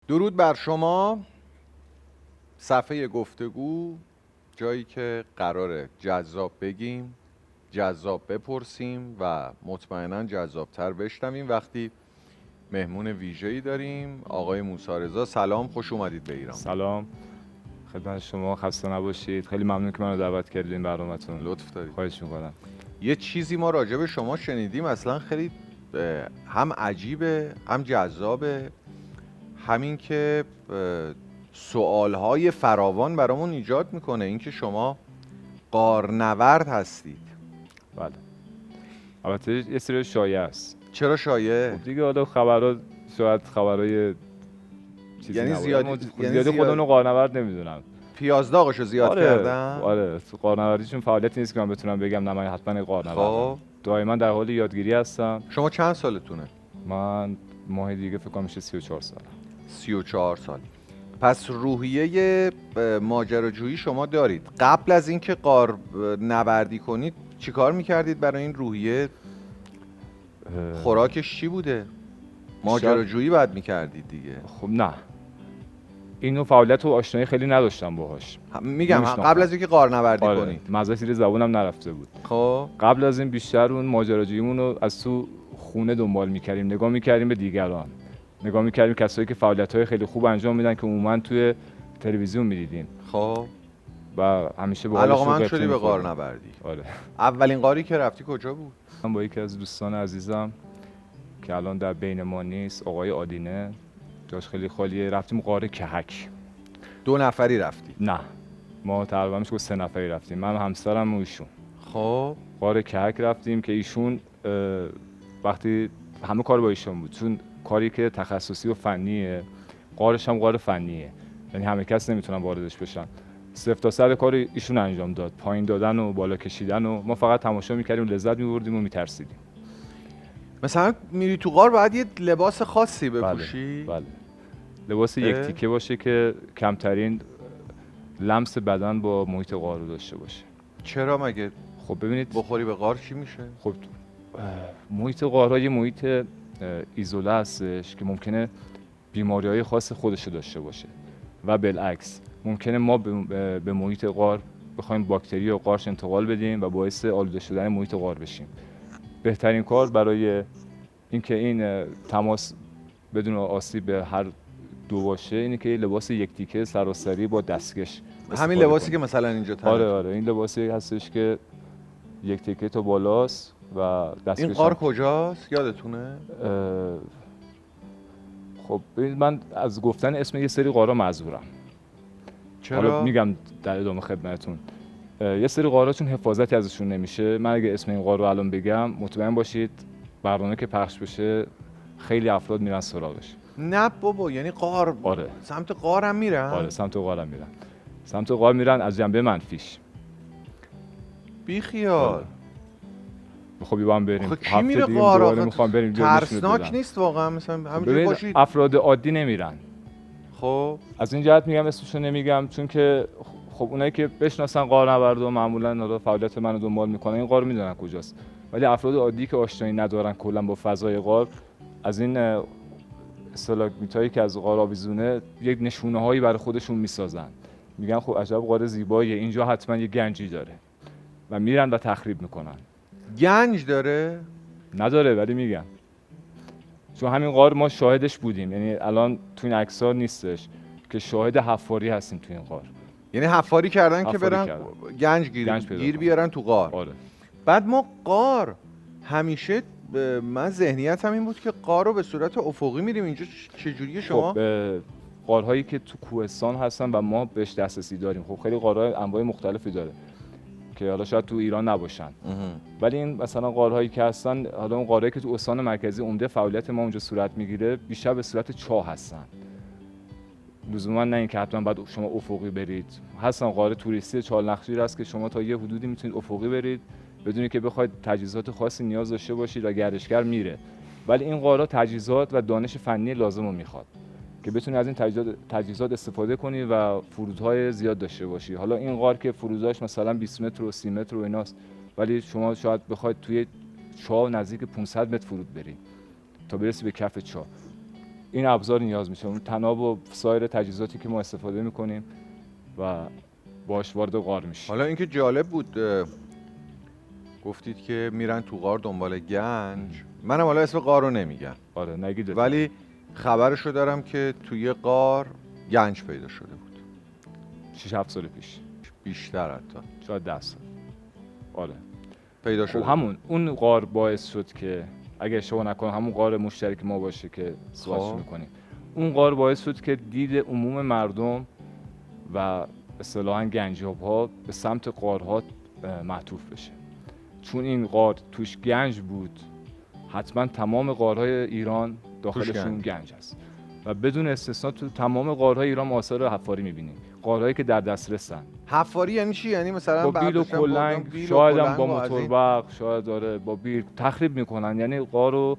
درود بر شما. صفحه گفتگو، جایی که قراره جذاب بگیم، جذاب بپرسیم و مطمئنا جذابتر بشنویم. وقتی مهمون ویژه‌ای داریم، آقای موسی رضا. سلام، خوش اومدید به ایران. سلام خدمت شما، خسته نباشید. خیلی ممنون که منو دعوت کردید این برنامه‌تون. لطف دارید. خواهش می‌کنم. یه چیزی ما راجع به شما شنیدیم، اصلا خیلی هم عجیبه هم جذابه، همین که سوالهای فراوان برامون ایجاد میکنه، اینکه شما غارنورد هستید. بله. البته یه سری شایعه است. چرا شایعه؟ خب دیگه حالا خبرها شاید خبرای چیزی یعنی نباشه. زیادی خودمون رو غارنورد نمیدونم. پیازداغشو زیاد کردن؟ آره، غارنوردیشون فعالیتی نیست که من بتونم بگم نه من حتما غارنوردم. خب دائما در حال یادگیری هستم. شما چند سالتونه؟ من ماه دیگه فکر کنم میشه 34 سالم. 34 سال. پس روحیه ماجراجویی شما دارید. قبل از اینکه غارنوردی کنید چیکار میکردید برای این روحیه؟ خوراکش چی بوده؟ ماجراجویی باید میکردید دیگه. خب نه، اینو فعالیت و آشنایی خیلی نداشتم باهاش. میگم قبل از اینکه غارنوردی کنید. مزه زیر زبونم نرفته بود. خب قبل از این بیشتر اون ماجراجوییمون رو از تو خونه دنبال میکردیم، نگاه میکردیم به دیگران، نگاه میکردیم کسایی که فعالیت‌های خیلی خوب انجام میدن که عموما توی تلویزیون میدیدیم. خب و همیشه به حالشون علاقه‌مند شدی به غارنوردی. آره. اولین غاری که رفتی کجا بود؟ من با یکی از دوستان عزیزم که الان در بین ما نیست، آقای آدینه، جاش خیلی خالیه، رفتیم غار کهک. 2 نفری رفتی؟ نه، ما تقریبا میشه 3 نفری رفتیم، من همسرم و ایشون. خب غار کهک رفتیم که ایشون وقتی همه کار با ایشون بود، چون کاری که تخصصی و فنیه، غارش هم غار فنیه، یعنی همه کس نمیتونن واردش بشن. 0 تا 100 کار ایشون انجام داد، پایین دادن و بالا کشیدن و ما فقط تماشا میکردیم، لذت میبردیم و میترسیدیم. مثلا میری تو غار باید یه لباس خاصی بپوشی؟ بله. لباس یک تیکه باشه که کمترین لمس بدن با محیط غار رو داشته باشه. چرا مگه؟ خب ببینید بخوری به غار چی میشه؟ خب محیط غارها یه محیط ایزوله هستش که ممکنه بیماری‌های خاص خودشو داشته باشه و بالعکس ممکنه ما به محیط غار بخوایم باکتری و قارچ انتقال بدیم و باعث آلوده شدن محیط غار بشیم. بهترین کار برای اینکه این تماس بدون آسیب به هر دو باشه اینه که لباس یک تیکه سراسری با دستکش، همین لباسی که مثلا اینجا تنه. آره این لباسی هستش که یک تیکه تا بالاست و دستکش. این غار کجاست یادتونه؟ خب من از گفتن اسم یه سری غارا معذورم. چرا؟ حالا میگم در ادامه خدمتتون. یه سری غارا چون حفاظتی ازشون نمیشه، من اگه اسم این غار رو الان بگم مطمئن باشید برنامه که پخش بشه خیلی افراد میرن سراغش. نه بابا، یعنی غار؟ آره. سمت غارم میرن؟ آره سمت غارم میرن. سمت غار میرن از جنبه منفیش. بی خیال. خب با هم بریم. خب کی میره غار آخه؟ ترسناک نیست واقعا؟ مثلا همینجوری باشید. افراد عادی نمیرن. خب از این جهت میگم اسمشو نمیگم، چون که خب اونایی که بشناسن غارنورد و معمولا حالا فعالیت منو دنبال میکنن این غار میدونن کجاست، ولی افراد عادی که آشنایی ندارن کلا با فضای غار، از این استالاگمیتایی که از غار آویزونه یک نشونه‌هایی برای خودشون میسازن، میگن خب عجب غار زیباییه، اینجا حتما یه گنجی داره و میرن و تخریب میکنن. گنج داره؟ نداره ولی میگن. چون همین غار ما شاهدش بودیم، یعنی الان تو این عکس‌ها نیستش که شاهد حفاری هستیم تو این غار. یعنی حفاری کردن که برن گنج گیر بیارن تو غار. آره. بعد ما غار همیشه من ذهنیتم این بود که غار رو به صورت افقی میریم. اینجا چجوریه شما؟ خب غارهایی که تو کوهستان هستن و ما بهش دسترسی داریم، خب خیلی غارهای انواع مختلفی داره که حالا شاید تو ایران نباشن، ولی این مثلا غارهایی که هستن، حالا اون غارهایی که تو استان مرکزی عمده فعالیت ما اونجا صورت میگیره بیشتر به صورت چاه هستن، لزوما نه اینکه حتما بعد شما افقی برید. هستن غار توریستی چال نخجیر هست که شما تا یه حدودی میتونید افقی برید بدون که بخواید تجهیزات خاصی نیاز داشته باشید و گردشگر میره، ولی این غارها تجهیزات و دانش فنی لازم رو میخواد که بتونی از این تجهیزات استفاده کنی و فرودهای زیاد داشته باشی. حالا این غار که فرودهاش مثلا 20 متر و 30 متر و ایناست، ولی شما شاید بخواید توی چاه نزدیک 500 متر فرود بری تا برسی به کف چاه. این ابزار نیاز میشه، اون طناب و سایر تجهیزاتی که ما استفاده میکنیم و باش وارد غار میشیم. حالا اینکه جالب بود گفتید که میرن تو غار دنبال گنج. منم حالا اسم غار رو نمیگم، آره نگید، ولی خبرشو دارم که توی غار گنج پیدا شده بود 6-7 سال پیش، بیشتر حتی، شاید 10 سال. آره پیدا شده. خب اون غار باعث شد که اگه اشتباه نکنم همون غار مشترک ما باشه که صحبتش میکنیم، اون غار باعث شد که دید عموم مردم و اصطلاحاً گنجاب‌ها به سمت غارها معطوف بشه. چون این غار توش گنج بود، حتما تمام غارهای ایران داخلشون گنج هست و بدون استثنا تو تمام غارهای ایران ما آثار حفاری می‌بینیم. غارهایی که در دسترسن. حفاری یعنی چی؟ یعنی مثلا با بیل و کلنگ، شاید هم با موتور برق، شاید داره با بیل تخریب میکنن، یعنی غارو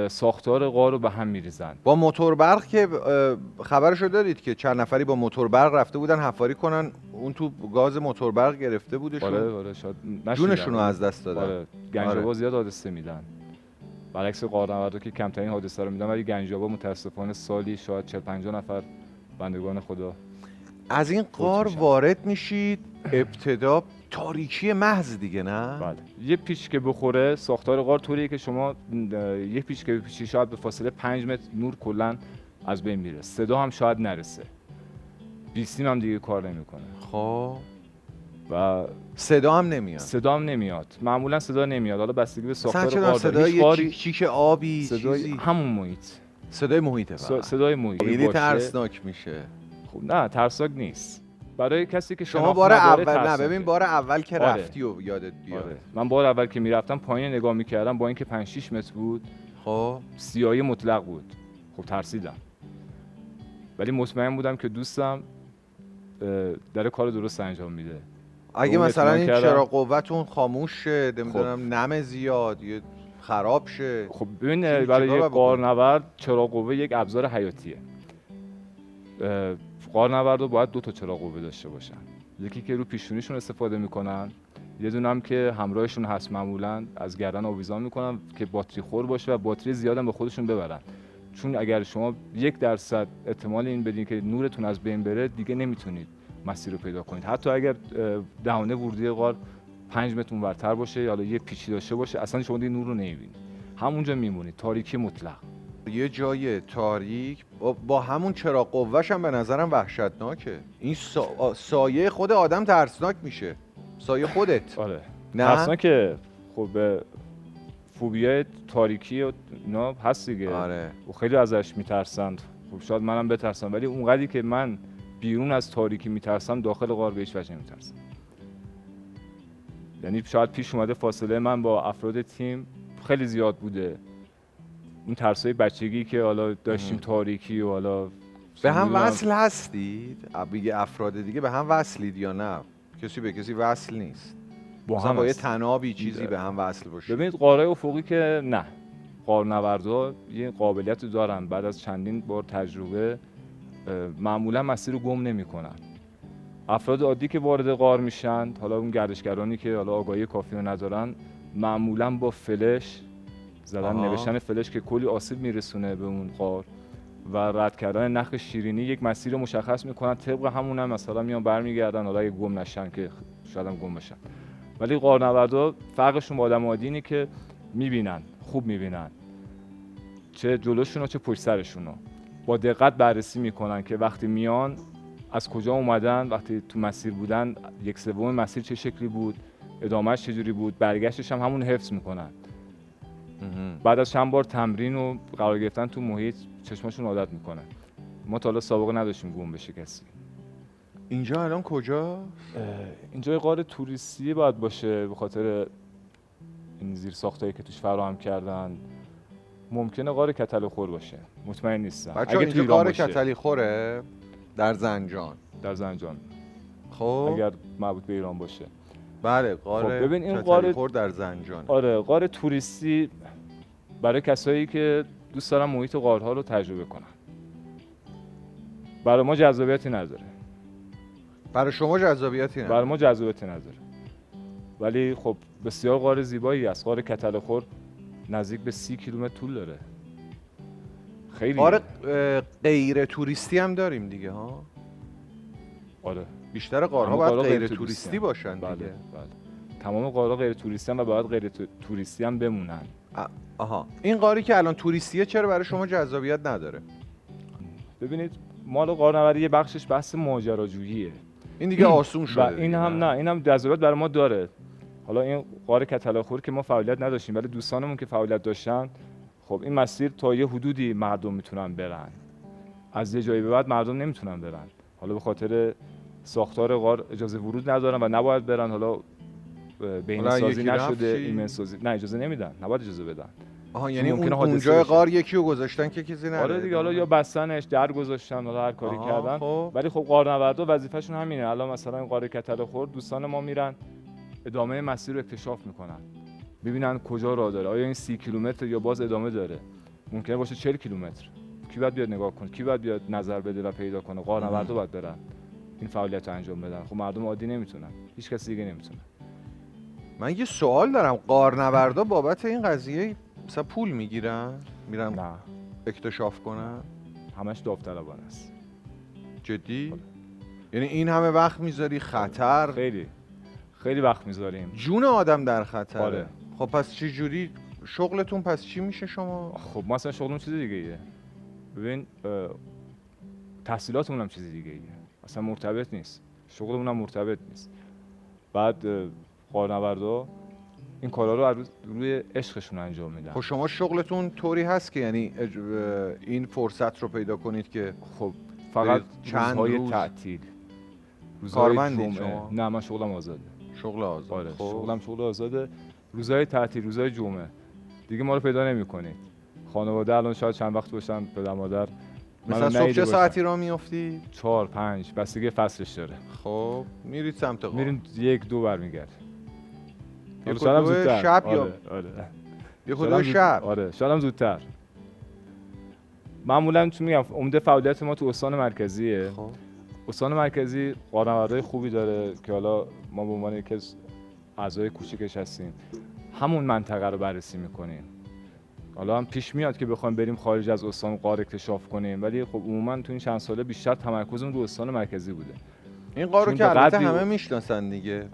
ساختار غارو به هم میریزن. با موتور برق که خبرشو دارید که چند نفری با موتور برق رفته بودن حفاری کنن، اون تو گاز موتور برق گرفته بودشون. آره شاید جونشون رو از دست دادن. آره گنجابا زیاد حادثه میدن، برعکس غارنوردا که کمترین حادثه رو میدن، ولی گنجابا متاسفانه سالی شاید 40-50 نفر بندگان خدا. از این غار وارد میشید، ابتدا تاریکی محض دیگه، نه؟ بله. یه پیچ که بخوره، ساختار غار طوریه که شما یه پیچ که بپیچی شاید به فاصله 5 متر نور کلا از بین میره، صدا هم شاید نرسه، بیسیم هم دیگه کار نمیکنه. خب و صدا هم نمیاد. معمولا صدا نمیاد، حالا بستگی به ساختار غار داره. صدای چیک آبی، صدای چیزی، همون محیط، صدای محیطه. صدای محیط خیلی ترسناک میشه. خب نه ترسناک نیست برای کسی که شما بار اول نه ببین بار اول که رفتی و یادت بیاد. آره. من بار اول که میرفتم پایین نگاه میکردم، با اینکه 5-6 متر بود، خب سیاهی مطلق بود، خب ترسیدم، ولی مطمئن بودم که دوستم داره کار درست انجام میده. اگه مثلا این چراغ قوتون خاموش شه، نمیدونم نم زیاد یا خراب شه، خب ببین برای یک غارنورد چراغ قوه یک ابزار حیاتیه. غارنورد رو باید 2 تا چراغ قوه داشته باشن، یکی که رو پیشونیشون استفاده میکنن، یه دونه هم که همراهشون هست، معمولا از گردن آویزان میکنن که باتری خور باشه و باتری زیاد هم به خودشون ببرن، چون اگر شما 1% احتمال این بدین که نورتون از بین بره، دیگه نمیتونید مسیر رو پیدا کنید. حتی اگر دهانه ورودی غار 5 متر اونورتر باشه یا یه پیچی داشته باشه، اصلا شما دیگه نور رو نمیبینید، همونجا میمونید، تاریکی مطلق. یه جای تاریک با همون چراغ قوه‌ش هم به نظرم وحشتناکه. این سایه خود آدم ترسناک میشه، سایه خودت. آره نه ترسناکه. خب فوبیای تاریکی و اینا هست دیگه. آره. و خیلی ازش میترسند. خب شاید منم بترسم، ولی اونقدری که من بیرون از تاریکی میترسم، داخل غار به هیچ وجه نمیترسم. یعنی شاید پیش اومده فاصله من با افراد تیم خیلی زیاد بوده، اون ترسای بچگی که حالا داشتیم تاریکی و حالا به هم وصل هستید؟ بگه افراد دیگه به هم وصلید یا نه؟ کسی به کسی وصل نیست. با هم با یه تنابی چیزی به هم وصل باشه. ببینید غارهای افقی که نه، غارنوردا یه قابلیت دارن بعد از چندین بار تجربه معمولا مسیر رو گم نمی‌کنن. افراد عادی که وارد غار میشن، حالا اون گردشگرانی که حالا آگاهی کافی رو ندارن، معمولا با فلش زدن، نوشتن فلش که کلی آسیب میرسونه به اون غار و رد کردن نخ شیرینی، یک مسیر مشخص میکنن، طبق همون هم مثلا میان برمیگردن، حالا اگه گم نشن که شاید هم گم بشن. ولی غارنوردا فرقشون با آدم عادی اینه که میبینن، خوب میبینن، چه جلوشون و چه پشت سرشون رو با دقت بررسی میکنن که وقتی میان از کجا اومدن، وقتی تو مسیر بودن 1/3 مسیر چه شکلی بود، ادامهش چجوری بود، برگشتش هم همون حفظ میکنن. بعد از چند بار تمرین و قرار گرفتن تو محیط چشماشون عادت میکنه. ما تا حالا سابقه نداشتیم گم بشه کسی. اینجا الان کجا؟ اینجا غار توریستی باید باشه به خاطر این زیر ساختایی که توش فراهم کردن. ممکنه غار کتل خور باشه، مطمئن نیستم. اگه اینجا غار کتلی خوره در زنجان. خب اگر مربوط به ایران باشه. بله غار خب ببین این کتلی خور در زنجان. آره غار توریستی برای کسایی که دوست دارن محیط غارها رو تجربه کنن. برای ما جذابیتی نداره. برای شما جذابیتی نداره؟ برای ما جذابیتی نداره. ولی خب بسیار غار زیبایی است. غار کتل خور نزدیک به 30 کیلومتر طول داره. خیلی. غار غیر توریستی هم داریم دیگه ها. آره. بیشتر غارها باید غیر توریستی باشن دیگه. بله. تمام غارها غیر توریستی هم و باید غیر توریستی هم بمونن. آها. این غاری که الان توریستیه چرا برای شما جذابیت نداره؟ ببینید مال غارنوردی یه بخشش بحث ماجراجوییه. این دیگه آسون شده. این هم نه، این هم جذابیت برای ما داره. حالا این غار کتلاخور که ما فعالیت نداشتیم ولی دوستانمون که فعالیت داشتن، خب این مسیر تا یه حدودی مردم میتونن برن. از یه جایی به بعد مردم نمیتونن برن. حالا به خاطر ساختار غار اجازه ورود ندارن و نباید برن. حالا بین‌سازی نشده، ایمن‌سازی نه اجازه نمیدن، نباید اجازه بدن. آها یعنی اونجا غار یکی رو گذاشتن که کسی نره. آره دیگه، حالا یا بستنش، در گذاشتن، حالا هر کاری کردن. ولی خب غارنوردا وظیفه‌شون همینه. الان مثلا این غار کتلاخور دوستان ما میرن ادامه مسیر رو اکتشاف میکنن، ببینن کجا راه داره، آیا این 30 کیلومتر یا باز ادامه داره، ممکنه باشه 40 کیلومتر. کی باید بیاد نگاه کنه؟ کی باید بیاد نظر بده و پیدا کنه؟ غارنوردا باید برن این فعالیت رو انجام بدن. خب مردم عادی نمیتونن، هیچ کسی دیگه نمیتونه. من یه سوال دارم، غارنوردا بابت این قضیه مثلا پول میگیرن؟ میرن نه اکتشاف کنن؟ همش داوطلبانه است. جدی؟ یعنی این همه وقت میذاری خطر؟ خیلی وقت میذاریم، جون آدم در خطره. آره. خب پس چه جوری شغلتون پس چی میشه شما؟ خب ما اصلا شغلمون چیز دیگه ایه. ببین تحصیلاتمون هم چیز دیگه ایه، اصلا مرتبط نیست. شغلمون هم مرتبط نیست. بعد غارنوردا این کارا رو روی عشقشون انجام میدن. خب شما شغلتون طوری هست که یعنی این فرصت رو پیدا کنید که خب فقط چند روز تعطیل، کارمندید شما؟ نه من شغلم آزاده. شغل آزاد. آره خب. شغل آزاده. روزهای تعطیل، روزهای جمعه دیگه ما رو پیدا نمی‌کنید. خانواده الان شاید چند وقت باشن، پدر مادر مثلا صبح چه ساعتی راه میافتید؟ 4 5 بستگی فصلش داره. خب میرید سمت غار؟ میریم 1 2 برمیگردیم. یک دو شب یا آره. یک دو شب. آره شاید هم زودتر. معمولا چون میگم عمده فعالیت ما تو استان مرکزیه. خب استان مرکزی غارنوردای خوبی داره که حالا ما به عنوان یکی از اعضای کوچیکش هستیم، همون منطقه رو بررسی میکنیم. حالا هم پیش میاد که بخوایم بریم خارج از استان غار اکتشاف کنیم، ولی خب عموما تو این چند ساله بیشتر تمرکزمون رو استان مرکزی بوده. این غار رو که البته همه میشناسن دیگه.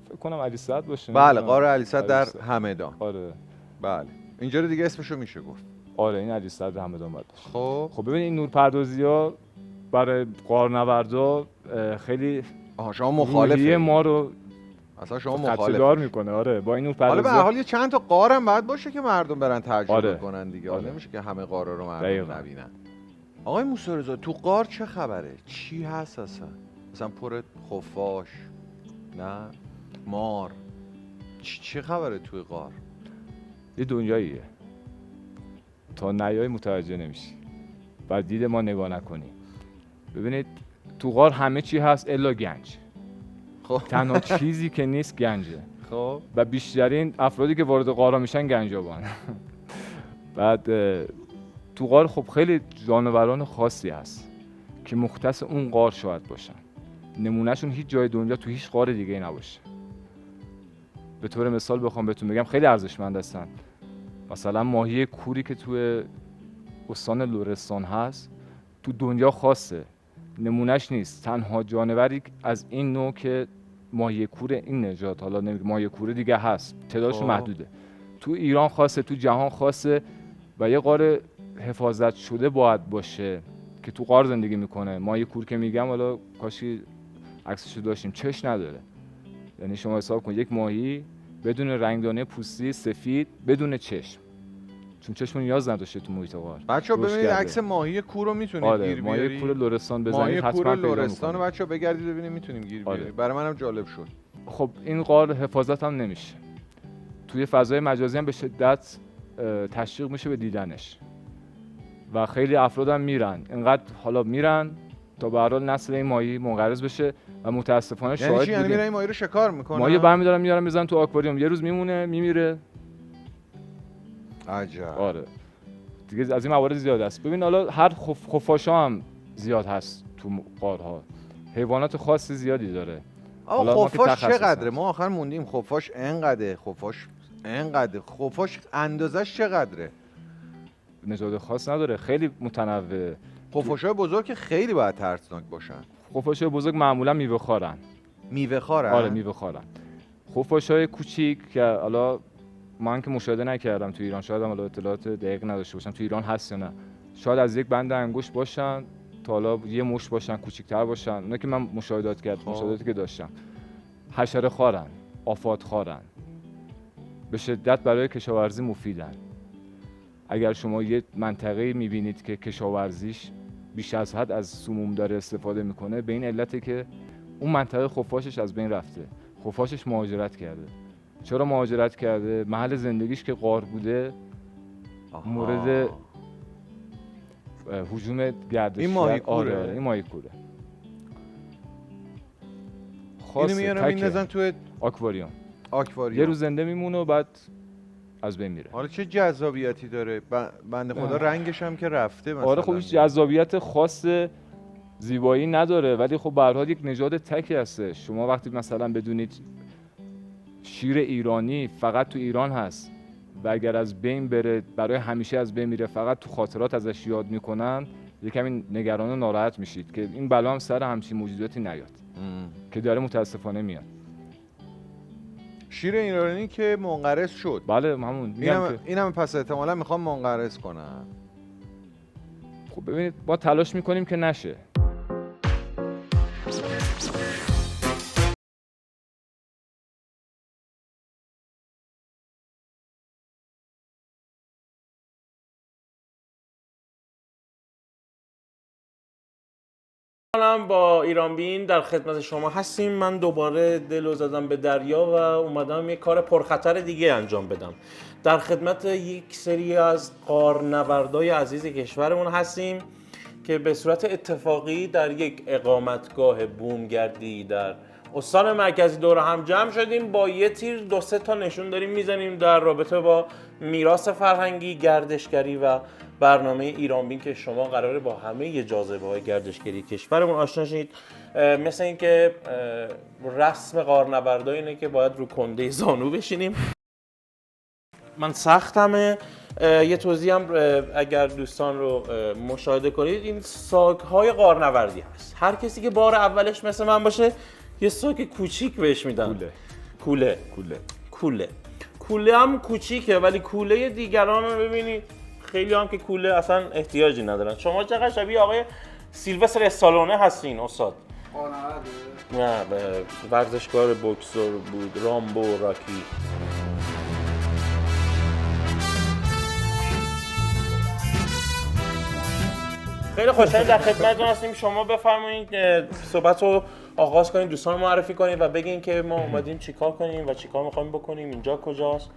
فکر کنم علی صد باشه. بله غار علی صد در همدان. آره بله اینجا رو دیگه اسمشو میشه گفت. آره این علی صد همدان باید باشه. خب ببین این نورپردازی‌ها برای غارنوردا خیلی شما مخالفه ما رو اصلا شما مخالف دار میکنه. آره با این حالا به هر حال یه چند تا غار هم باید باشه که مردم برن تجربه کنن دیگه. آره. نمیشه که همه غارا رو مردم نبینن. آقای موسی رضا تو غار چه خبره؟ چی هست اصلا؟ مثلا پر خفاش، نه مار، چه خبره توی غار؟ یه دنیاییه تا نیای متوجه نمیشی، بعد دید ما نگاه نکنی. ببینید تو غار همه چی هست الا گنج. خب تنها چیزی که نیست گنجه. خب و بیشترین افرادی که وارد غارا میشن گنجابان. بعد تو غار خب خیلی جانوران خاصی هست که مختص اون غار شاید باشن، نمونهشون هیچ جای دنیا تو هیچ غار دیگه نباشه. به طور مثال بخوام بهتون بگم خیلی ارزشمند هستن. مثلا ماهی کوری که توی استان لرستان هست تو دنیا خاصه، نمونهش نیست. تنها جانوری از این نوع که ماهی کور این نژاد، حالا نمیگم ماهی کور دیگه هست، تعدادش محدوده، تو ایران خاصه، تو جهان خاصه. و یه غار حفاظت شده باید باشه که تو غار زندگی میکنه. ماهی کور که میگم حالا کاشی عکسشو داشتیم، چش نداره. یعنی شما حساب کن یک ماهی بدون رنگدانه پوستی سفید بدون چشم، چون چشم نیاز نداشته تو محیط غار. بچه‌ها ببینید عکس ماهی کور رو میتونید گیر بیارید. ماهی کور لرستان بزنید حتما ماهی پیدا کور لرستان می‌کنید. بچه‌ها بگردید ببینید میتونیم گیر بیارید. برای منم جالب شد. خب این غار حفاظت هم نمیشه، توی فضای مجازی هم به شدت تشویق میشه به دیدنش و خیلی افراد هم میرن. اینقدر حالا میرن تا به هر حال نسل این ماهی منقرض بشه و متاسفانه شاهد بودیم. یعنی میرن این ماهی رو شکار میکنن؟ ماهی برمی‌دارن میارن میذارن تو آکواریوم، یه روز میمونه میمیره. عجب. آره دیگه از این موارد زیاد است. ببین حالا هر خفاشا هم زیاد هست تو غارها، حیوانات خاص زیادی داره. آقا خفاش چقدره؟ ما آخر موندیم خفاش انقدره، خفاش اندازش چقدره؟ نژاد خاص نداره، خیلی متنوعه. خفاش‌های بزرگ که خیلی باید ترسناک باشن. خفاش‌های بزرگ معمولا میوه خورن. میوه خورن؟ آره میوه خورن. خفاش‌های کوچیک که حالا من که مشاهده نکردم تو ایران، شاید هم حالا اطلاعات دقیق نداشته باشم تو ایران هست یا نه، شاید از یک بند انگشت باشن تا حالا یه مشت باشن، کوچیک‌تر باشن. اونا که من مشاهداتی که داشتم. حشره خوارن، آفات خوارن، به شدت برای کشاورزی مفیدن. اگر شما یه منطقه‌ای می‌بینید که کشاورزیش بیش از حد از سموم داره استفاده میکنه، به این علته که اون منطقه خفاشش از بین رفته، خفاشش مهاجرت کرده. چرا مهاجرت کرده؟ محل زندگیش که غار بوده مورد هجوم گردشگر. این ماهیکوره. آره این ماهیکوره. اینو میارن میندازن تو آکواریوم. یه روز زنده میمونه و بعد از بین میره. حالا چه جذابیتی داره؟ بنده خدا رنگش هم که رفته مثلا. آره خب هیچ جذابیت خاص زیبایی نداره، ولی خب به هر حال یک نژاد تکی هست. شما وقتی مثلا بدونید شیر ایرانی فقط تو ایران هست و اگر از بین بره برای همیشه از بین میره، فقط تو خاطرات ازش یاد میکنن، یکم نگران و ناراحت میشید که این بلا هم سر همچین موجوداتی نیاد که داره متاسفانه میاد. شیر ایرانی که منقرض شد. بله همون. اینم پس احتمالاً میخوام منقرض کنن. خب ببینید ما تلاش میکنیم که نشه. هم با ایران بین در خدمت شما هستیم. من دوباره دلو زدم به دریا و اومدم یک کار پرخطر دیگه انجام بدم. در خدمت یک سری از غارنوردای عزیز کشورمون هستیم که به صورت اتفاقی در یک اقامتگاه بومگردی در استان مرکزی دور هم جمع شدیم. با یه تیر 2-3 تا نشون داریم میزنیم در رابطه با میراث فرهنگی، گردشگری و برنامه ایران بین که شما قراره با همه جاذبه‌های گردشگری کشورمون آشنا شید. مثل اینکه رسم غارنوردا اینه که باید رو کنده زانو بشینیم. من سختمه. یه توضیح هم اگر دوستان رو مشاهده کنید، این ساگ‌های غارنوردی هست. هر کسی که بار اولش مثل من باشه یه ساگ کوچیک بهش میدن. کوله هم کوچیکه، ولی کوله دیگران رو ببینید خیلی هم که کوله اصلا احتیاجی ندارن. شما چقدر شبیه آقای سیلوستر استالونه هستین استاد؟ نه ورزشکار بوکسور بود، رامبو، راکی. خیلی خوشحالیم در خدمتتون هستیم. شما بفرمایید صحبت رو آغاز کنید، دوستان معرفی کنید و بگین که ما اومدیم چیکار کنیم و چیکار می‌خوایم بکنیم، اینجا کجاست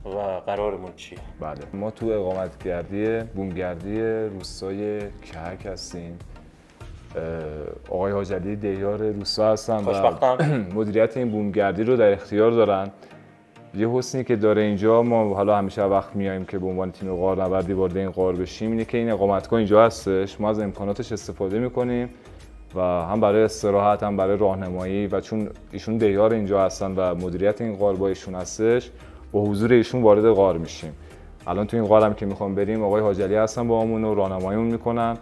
و قرارمون چیه. بله ما تو اقامتگردی بومگردی روستای کهک هستیم. آقای حاج علی دیار روستا هستن و مدیریت این بومگردی رو در اختیار دارن. یه حسنی که داره اینجا، ما حالا همیشه وقت میایم که به عنوان تیم غارنوردی وارد این غار بشیم، اینه که این اقامتگاه اینجا هستش. ما از امکاناتش استفاده میکنیم و هم برای استراحت هم برای راهنمایی، و چون ایشون دیار اینجا هستن و مدیریت این غار با ایشون هستش، با حضور ایشون وارد غار میشیم. الان تو این غار هم که میخوام بریم آقای حاج علی هستن با همون و راهنماییمون میکنن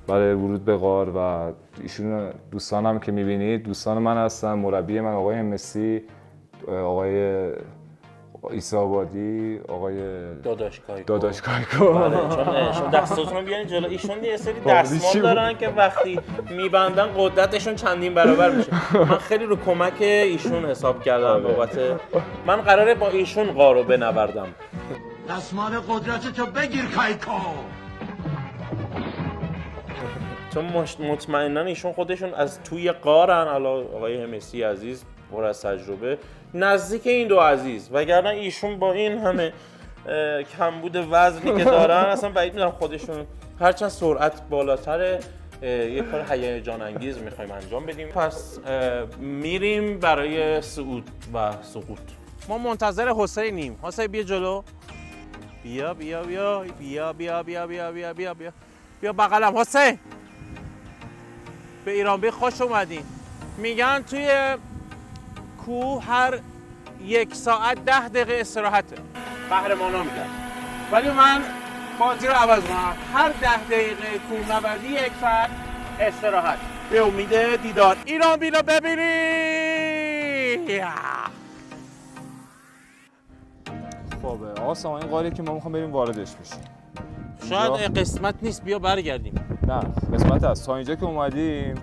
برای ورود به غار، و ایشون دوستانم که میبینید دوستان من هستن، مربی من آقای همسی، آقای عیسی آبادی، آقای داداش کایکو. بله چون دستاتون رو بیارین جلو. ایشون یه سری دستمال دارن که وقتی میبندن قدرتشون چندین برابر میشه. من خیلی رو کمک ایشون حساب کردم بابت من قراره با ایشون غارو بنوردم. دستمال قدرتتو بگیر کایکو. چون مطمئناً ایشون خودشون از توی غارن. حالا آقای همسی عزیز پر از تجربه نزدیک این دو عزیز، وگرنه ایشون با این همه کمبود وزنی که دارن اصلا بعید میدونم خودشون، هرچند سرعت بالاتره، یه کار هیجان انگیز میخوایم انجام بدیم. پس میریم برای صعود و سقوط. ما منتظر حسینیم. حسین بیا جلو. بیا بیا بیا بیا بیا بیا بیا بیا بیا بیا بیا بغلم. حسین به ایران بی خوش اومدین. میگن توی کوه هر 1 ساعت 10 دقیقه استراحته، قهرمانا میگن. ولی من بازی رو عوض کنم. هر 10 دقیقه کوهنوردی یک ساعت استراحت. به امید دیدار ایران بینا ببینی. خب آقا سامان این قاره که ما میخوام بریم واردش بشیم. شاید قسمت نیست، بیا برگردیم. نه قسمت هست. تا اینجا که اومدیم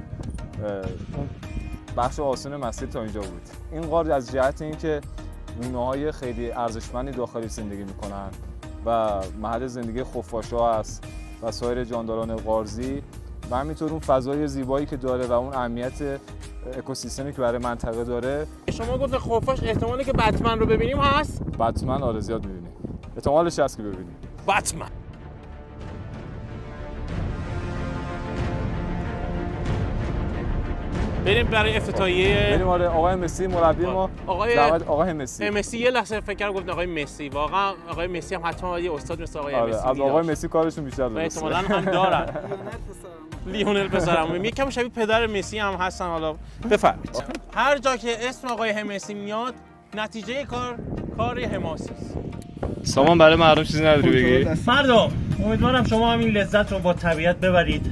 اون بخش آسون مسیر تا اینجا بود. این غار از جهت اینکه مونه‌های خیلی ارزشمندی داخلش زندگی میکنن و محل زندگی خفاش‌ها هست و سایر جانداران غارزی و همینطور اون فضای زیبایی که داره و اون اهمیت اکوسیستمی که برای منطقه داره. شما گفت خفاش احتمالی که بتمن رو ببینیم هست؟ بتمن آره زیاد می‌بینیم. احتمالش هست که ببینیم. بتمن. بریم برای افتتاحیه. بریم آره. آقای مسی مربی ما. آقای مسی. مسی یه لحظه فکر کردم گفت آقای مسی. واقعا آقای مسی هم حتما یه استاد مثل آقای آره. مسی. از آقای مسی کارشون بیشتر درسته. احتمالاً هم دارن. لیونل پسرم. یکم شبیه پدر مسی هم هستن. حالا بفرمایید. هر جا که اسم آقای مسی میاد نتیجه کار حماسی است. سامان برای مردم چیزی نداری بگی؟ مردم امیدوارم شما همین لذت رو با طبیعت ببرید.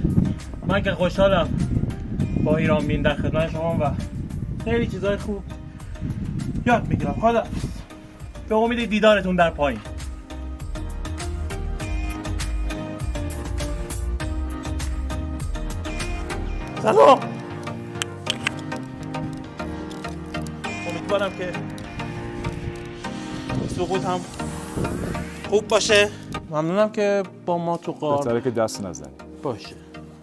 من که خوشحالم با ایران بین در خدمت شما و خیلی چیزای خوب یاد میگیرم. خدا به امید دیدارتون در پایین. سلام. امیدوارم که سقوط هم خوب باشه. ممنونم که با ما تو غار. بهتره که دست نزنی. باشه.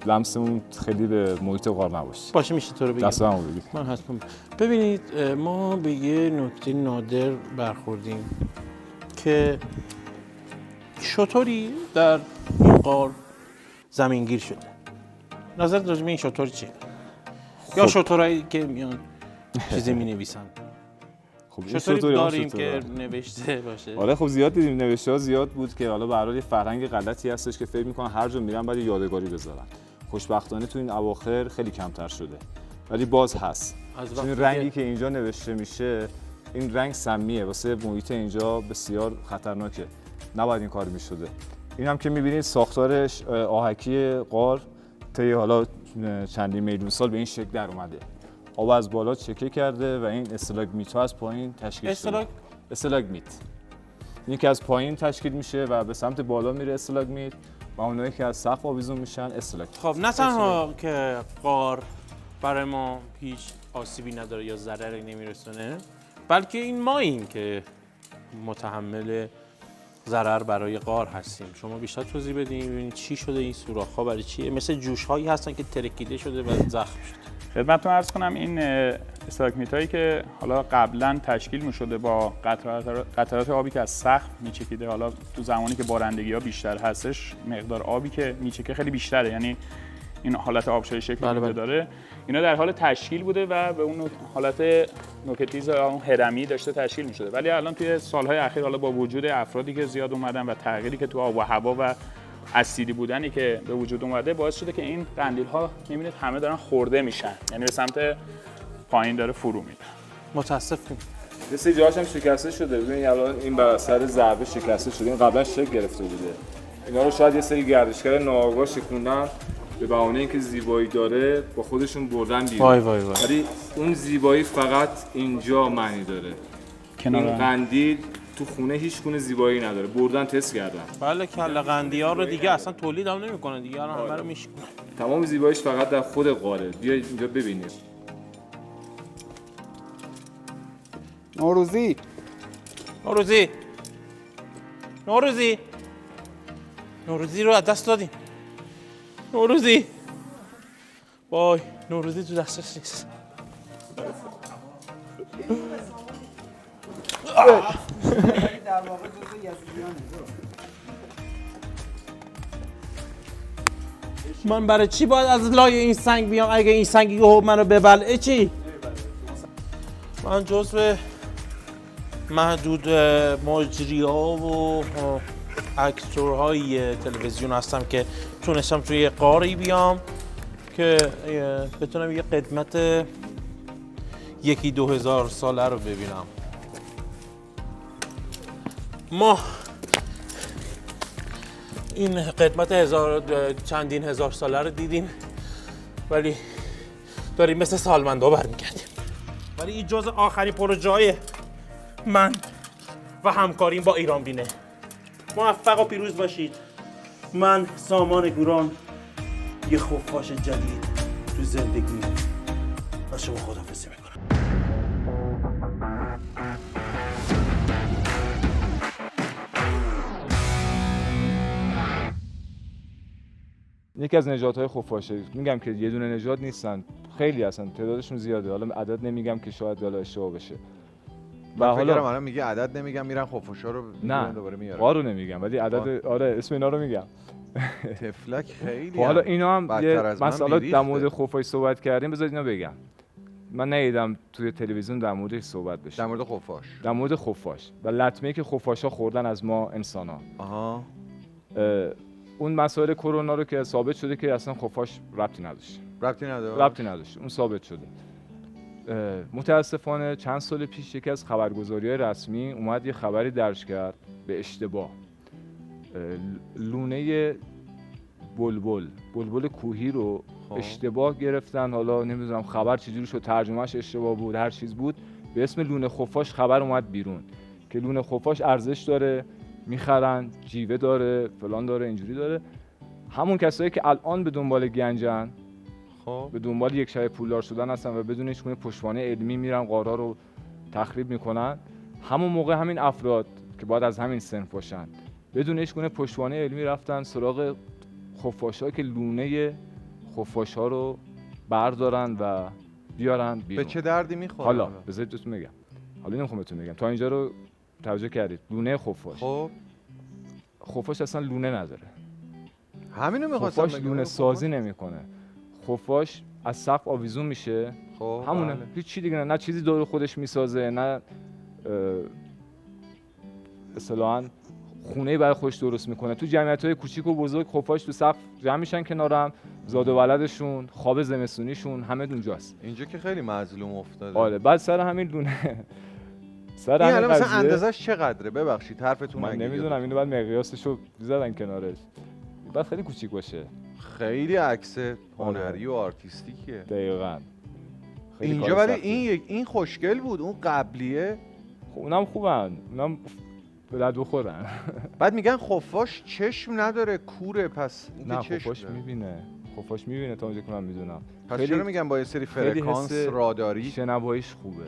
لمسمون خیلی به محیط غار نباشه. باشه میشه تو رو بگم. دستمو بگیر. من هستم. ببینید ما به یه نکته نادر برخوردیم که شتری در این غار زمینگیر شده. نظرت راجع به این شتر چیه؟ یا شترایی که میان چیزی می-نویسن. خب شتری داریم که نوشته باشه. آره خب زیاد دیدیم نوشته‌ها زیاد بود که حالا به هر حال یه فرهنگ غلطی هستش که فکر می‌کنن هر جا میرن باید یادگاری بذارن. خوشبختانه تو این اواخر خیلی کمتر شده. ولی باز هست. این رنگی که اینجا نوشته میشه این رنگ سمیه واسه محیط اینجا بسیار خطرناکه. نباید این کار می‌شده. این هم که می‌بینید ساختارش آهکی غار طی حالا چندین میلیون سال به این شکل در اومده. آب از بالا چکه کرده و این استالاگمیت‌ها از پایین تشکیل شده. استالاگمیت. این که از پایین تشکیل میشه و به سمت بالا میره استالاگمیت و اونایی که از سقف آویزون میشن استالاگمیت. خب نه تنها که غار برای ما هیچ آسیبی نداره یا ضرری نمیرسونه، بلکه این ماییم که متحمل ضرر برای غار هستیم. شما بیشتر توضیح بدین ببینید چی شده این سوراخ‌ها برای چیه؟ مثل جوش‌هایی هستن که ترکیده شده و زخم شده. خدمتتون عرض کنم این استالاگمیت‌هایی که حالا قبلا تشکیل می‌شده با قطرات آبی که از سقف میچکیده، حالا تو زمانی که بارندگی‌ها بیشتر هستش مقدار آبی که میچکه خیلی بیشتره، یعنی این حالت آبشاری شکل داره. اینا در حال تشکیل بوده و به اون حالت نوک‌تیز اون هرمی داشته تشکیل می‌شده. ولی الان توی سال‌های اخیر حالا با وجود افرادی که زیاد اومدن و تغییری که تو آب و هوا و اسیدی بودنی که به وجود اومده باعث شده که این قندیل‌ها می‌بینید همه دارن خورده میشن، یعنی به سمت پایین داره فرو میره. متاسفم. یه سری جاهاش هم شکسته شده. ببینید الان این بر اثر ضربه شکسته شده. این قبلا شکل گرفته بوده. اینا رو شاید یه سری گردشگر ناآگاه شکوندن به بهانه اینکه زیبایی داره با خودشون بردن بیرون. وای وای وای. ولی اون زیبایی فقط اینجا معنی داره. این قندیل تو خونه هیچ گونه زیبایی نداره. بردن تست کردن. بله کله قندی‌ها رو دیگه اصلا تولید هم نمی‌کنه دیگه، الان همه رو میشکنه. تمام زیباییش فقط در خود غاره. بیاید اینجا ببینید. نوروزی رو از دست دادیم. نوروزی وای نوروزی تو دستش نیست. من برای چی باید از لای این سنگ بیام؟ اگه این سنگی که منو ببلعه چی؟ من جزو محدود مجری‌ها و اکتورهای تلویزیون هستم که تونستم توی غاری بیام که بتونم یه قدمت 1-2 ساله رو ببینم. ما این قدمت چندین هزار ساله رو دیدیم، ولی داریم مثل سالمندا برمیگردیم. ولی این جز آخرین پروژه‌های من و همکاریم با ایران بینه. موفق و پیروز باشید. من سامان گوران، یه خفاش جدید تو زندگی و شما خداحافظی میکنم. یکی از نژادهای خفاشه، میگم که یه دونه نژاد نیستن، خیلی هستن، تعدادشون زیاده. حالا عدد نمیگم که شاید حالا اشتباه بشه. و حالا الان میگه عدد نمیگم، میرن خفاشا رو نه دوباره میارن. قارو نمیگم ولی عدد آره اسم اینا رو میگم. تفلک خیلی. حالا اینا هم یه مسئله در مورد خفاش خفاش صحبت کردیم، بذارید اینو بگم. من ندیدم توی تلویزیون در موردش صحبت بشه. در مورد خفاش. در مورد خفاش و لطمه‌ای که خفاشا خوردن از ما انسان‌ها. آها. اون مسائل کرونا رو که ثابت شده که اصلا خفاش ربطی نداشت. ربطی نداشت. اون ثابت شده. متاسفانه چند سال پیش یکی از خبرگزاری‌های رسمی اومد یه خبری درج کرد به اشتباه. لونه بلبل کوهی رو اشتباه گرفتن. حالا نمیدونم خبر چجوری شد، ترجمهش اشتباه بود، هر چیز بود، به اسم لونه خفاش خبر اومد بیرون که لونه خفاش ارزش داره، میخرن، جیوه داره، فلان داره، اینجوری داره. همون کسایی که الان به دنبال گنجن، به دنبال یک شب پولدار شدن هستن و بدون هیچ گونه پشتوانه علمی میرن غارها رو تخریب میکنن، همون موقع همین افراد که باید از همین صنف باشن بدون هیچ گونه پشتوانه علمی رفتن سراغ خفاش‌ها که لونه خفاش‌ها رو بردارن و بیارن بیرون. به چه دردی میخوره؟ حالا بذارید بهتون بگم. حالا نمیخوام بهتون بگم. تا اینجا رو توجه کردید. لونه خفاش. خب خفاش اصلا لونه نداره. همینو می‌خواستم خفاش لونه سازی نمیکنه. خفاش از سقف آویزون میشه. خب همونه. بله. هیچ چیزی دیگه نه چیزی دور خودش میسازه، نه اصطلاحاً خونه‌ای برای خودش درست میکنه. تو جمعیت‌های کوچیک و بزرگ خفاش تو سقف جمع میشن کنارم، زاد و ولدشون، خواب زمستونیشون همه اونجاست. اینجا که خیلی مظلوم افتاده. آره بعد سر همین لونه سر این همین مثلا قضیه اندازش چقدره؟ ببخشید حرفتون من نمیدونم، اینو بعد مقیاسشو زدن کنارش، بعد خیلی کوچیک باشه. خیلی عکس هنری و آرتیستیکیه دقیقاً. اینجا. ولی این خوشگل بود، اون قبلیه اونم خوبن، اونم به درد بخورن. بعد میگن خفاش چشم نداره، کوره، پس این نه که خفاش میبینه، خفاش میبینه تا اونجا که من میدونم. پس چرا میگن با یه سری فرکانس راداری شنواییش خوبه،